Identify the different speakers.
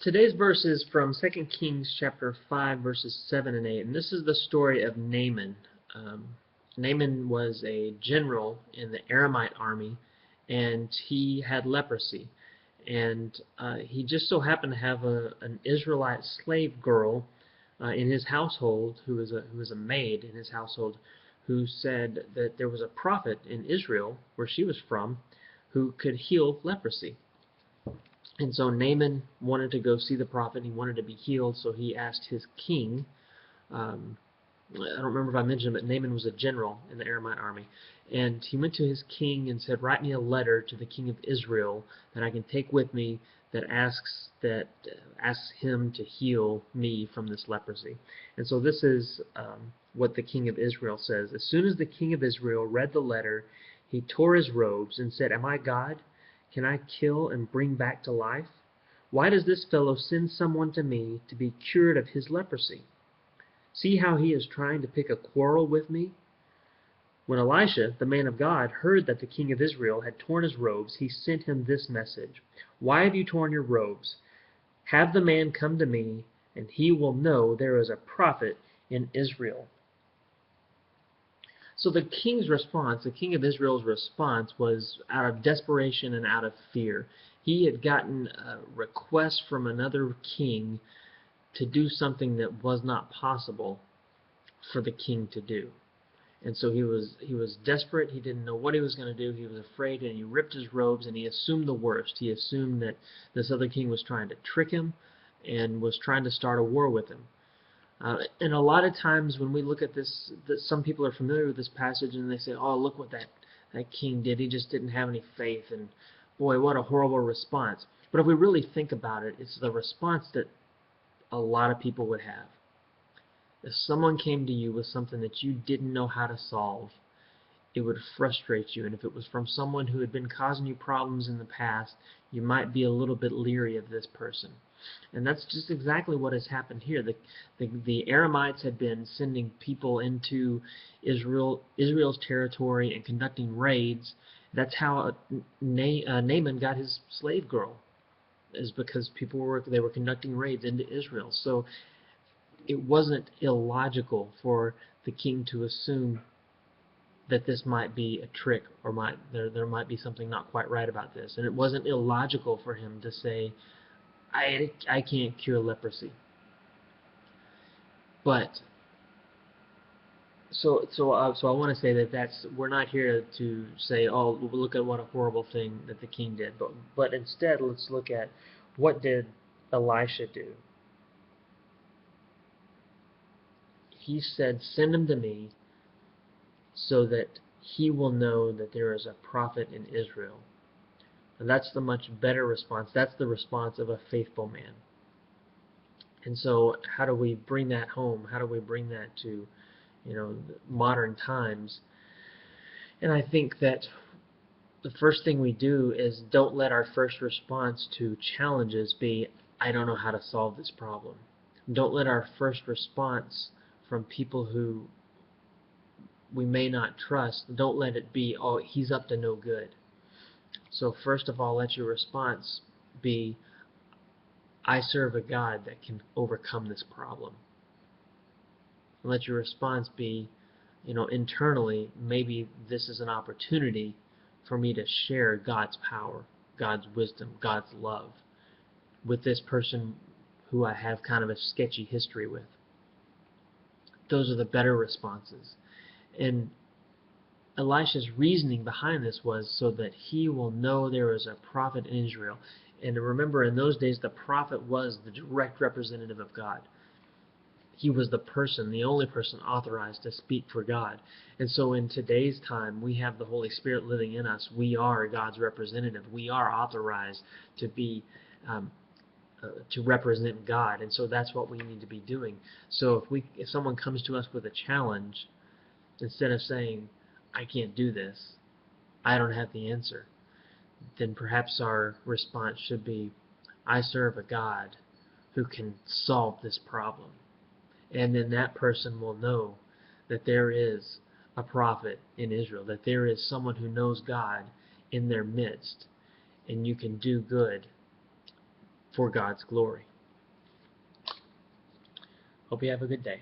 Speaker 1: Today's verse is from 2 Kings chapter 5, verses 7 and 8, and this is the story of Naaman. Um, Naaman was a general in the Aramite army, and he had leprosy. And he just so happened to have an Israelite slave girl in his household, who was a maid in his household, who said that there was a prophet in Israel, where she was from, who could heal leprosy. And so Naaman wanted to go see the prophet. He wanted to be healed, so he asked his king. I don't remember if I mentioned, but Naaman was a general in the Aramite army. And he went to his king and said, "Write me a letter to the king of Israel that I can take with me that asks him to heal me from this leprosy." And so this is what the king of Israel says. As soon as the king of Israel read the letter, he tore his robes and said, "Am I God? Can I kill and bring back to life? Why does this fellow send someone to me to be cured of his leprosy? See how he is trying to pick a quarrel with me?" When Elisha, the man of God, heard that the king of Israel had torn his robes, he sent him this message: "Why have you torn your robes? Have the man come to me, and he will know there is a prophet in Israel." So the king's response, the king of Israel's response, was out of desperation and out of fear. He had gotten a request from another king to do something that was not possible for the king to do. And so he was desperate. He didn't know what he was going to do. He was afraid, and he ripped his robes, and he assumed the worst. He assumed that this other king was trying to trick him and was trying to start a war with him. And a lot of times when we look at this, some people are familiar with this passage and they say, "Oh, look what that king did. He just didn't have any faith, and boy, what a horrible response." But if we really think about it, it's the response that a lot of people would have. If someone came to you with something that you didn't know how to solve, it would frustrate you. And if it was from someone who had been causing you problems in the past, you might be a little bit leery of this person. And that's just exactly what has happened here. The Aramites had been sending people into Israel's territory and conducting raids. That's how Naaman got his slave girl, is because they were conducting raids into Israel. So it wasn't illogical for the king to assume that this might be a trick, or there might be something not quite right about this. And it wasn't illogical for him to say, I can't cure leprosy. But so I want to say that we're not here to say, "Oh, look at what a horrible thing that the king did," but instead let's look at, what did Elisha do? He said, "Send him to me so that he will know that there is a prophet in Israel." And that's the much better response. That's the response of a faithful man. And so how do we bring that home? How do we bring that to, modern times? And I think that the first thing we do is, don't let our first response to challenges be, "I don't know how to solve this problem." Don't let our first response from people who we may not trust, don't let it be, "Oh, he's up to no good." So first of all, let your response be, "I serve a God that can overcome this problem." And let your response be, internally, maybe this is an opportunity for me to share God's power, God's wisdom, God's love with this person who I have kind of a sketchy history with. Those are the better responses. And Elisha's reasoning behind this was so that he will know there is a prophet in Israel. And remember, in those days, the prophet was the direct representative of God. He was the only person authorized to speak for God. And so in today's time, we have the Holy Spirit living in us. We are God's representative. We are authorized to be to represent God. And so that's what we need to be doing. So if someone comes to us with a challenge, instead of saying, "I can't do this, I don't have the answer," then perhaps our response should be, "I serve a God who can solve this problem." And then that person will know that there is a prophet in Israel, that there is someone who knows God in their midst, and you can do good for God's glory. Hope you have a good day.